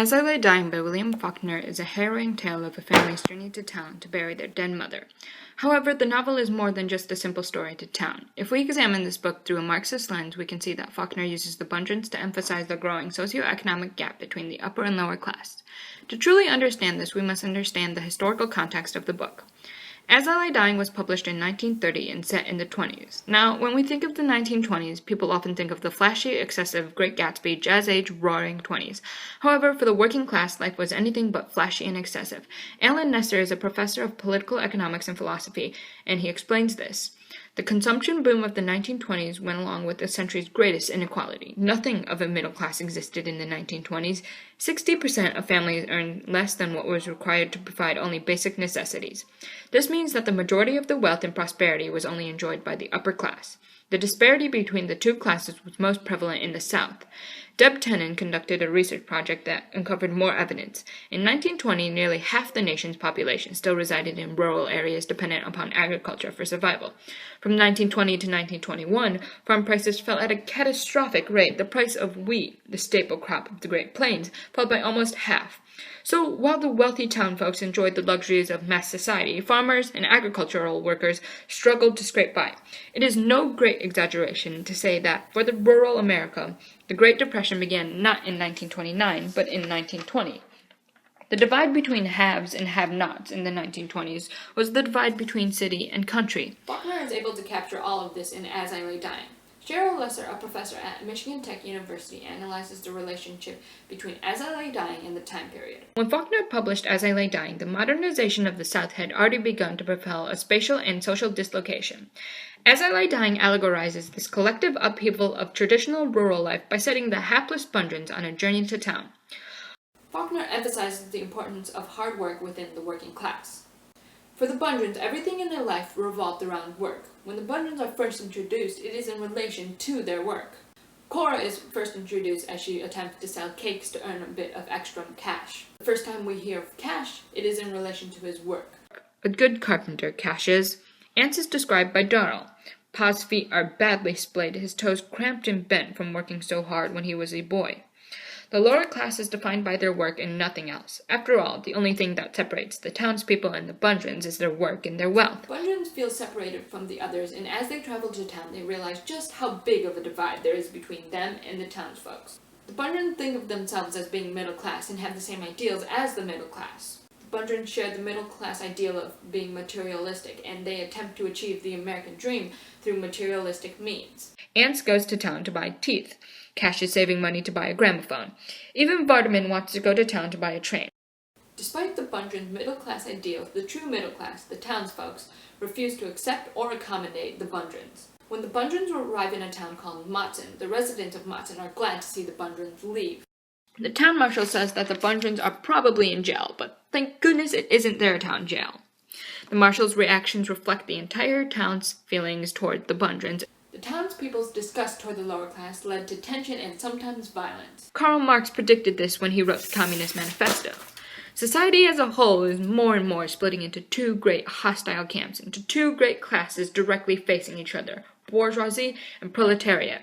As I Lay Dying by William Faulkner is a harrowing tale of a family's journey to town to bury their dead mother. However, the novel is more than just a simple story to town. If we examine this book through a Marxist lens, we can see that Faulkner uses the Bungeons to emphasize the growing socioeconomic gap between the upper and lower class. To truly understand this, we must understand the historical context of the book. As I Lay Dying was published in 1930 and set in the 20s. Now, when we think of the 1920s, people often think of the flashy, excessive, Great Gatsby, jazz age, roaring 20s. However, for the working class, life was anything but flashy and excessive. Alan Nesser is a professor of political economics and philosophy, and he explains this. The consumption boom of the 1920s went along with the century's greatest inequality. Nothing of a middle class existed in the 1920s. 60% of families earned less than what was required to provide only basic necessities. This means that the majority of the wealth and prosperity was only enjoyed by the upper class. The disparity between the two classes was most prevalent in the South. Deb Tennant conducted a research project that uncovered more evidence. In 1920, nearly half the nation's population still resided in rural areas dependent upon agriculture for survival. From 1920 to 1921, farm prices fell at a catastrophic rate. The price of wheat, the staple crop of the Great Plains, fell by almost half. So, while the wealthy town folks enjoyed the luxuries of mass society, farmers and agricultural workers struggled to scrape by. It is no great exaggeration to say that, for the rural America, the Great Depression began not in 1929, but in 1920. The divide between haves and have-nots in the 1920s was the divide between city and country. Faulkner is able to capture all of this in As I Lay Dying. Cheryl, a professor at Michigan Tech University, analyzes the relationship between As I Lay Dying and the time period. When Faulkner published As I Lay Dying, the modernization of the South had already begun to propel a spatial and social dislocation. As I Lay Dying allegorizes this collective upheaval of traditional rural life by setting the hapless Bungeons on a journey to town. Faulkner emphasizes the importance of hard work within the working class. For the Bungeons, everything in their life revolved around work. When the Bungeons are first introduced, it is in relation to their work. Cora is first introduced as she attempts to sell cakes to earn a bit of extra cash. The first time we hear of Cash, it is in relation to his work. A good carpenter, Cash is. Ants is described by Darrell. Pa's feet are badly splayed, his toes cramped and bent from working so hard when he was a boy. The lower class is defined by their work and nothing else. After all, the only thing that separates the townspeople and the Bungeons is their work and their wealth. Bungeons feel separated from the others, and as they travel to town, they realize just how big of a divide there is between them and the townsfolk. The Bungeons think of themselves as being middle class and have the same ideals as the middle class. The Bungeons share the middle class ideal of being materialistic, and they attempt to achieve the American dream through materialistic means. Ants goes to town to buy teeth. Cash is saving money to buy a gramophone. Even Vardaman wants to go to town to buy a train. Despite the Bungeons' middle-class ideals, the true middle class, the townsfolk, refuse to accept or accommodate the Bungeons. When the Bungeons arrive in a town called Matson, the residents of Matson are glad to see the Bungeons leave. The town marshal says that the Bungeons are probably in jail, but thank goodness it isn't their town jail. The marshal's reactions reflect the entire town's feelings toward the Bungeons. The townspeople's disgust toward the lower class led to tension and sometimes violence. Karl Marx predicted this when he wrote the Communist Manifesto. Society as a whole is more and more splitting into two great hostile camps, into two great classes directly facing each other, bourgeoisie and proletariat.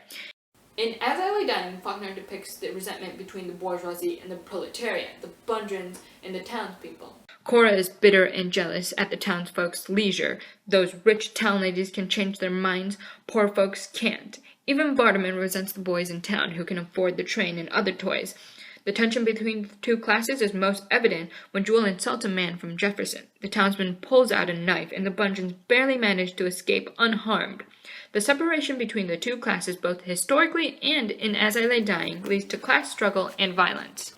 In As I Lay Dying, Faulkner depicts the resentment between the bourgeoisie and the proletariat, the Bungeons and the townspeople. Cora is bitter and jealous at the townsfolk's leisure. Those rich town ladies can change their minds, poor folks can't. Even Vardaman resents the boys in town who can afford the train and other toys. The tension between the two classes is most evident when Jewel insults a man from Jefferson. The townsman pulls out a knife, and the Bungeons barely manage to escape unharmed. The separation between the two classes, both historically and in As I Lay Dying, leads to class struggle and violence.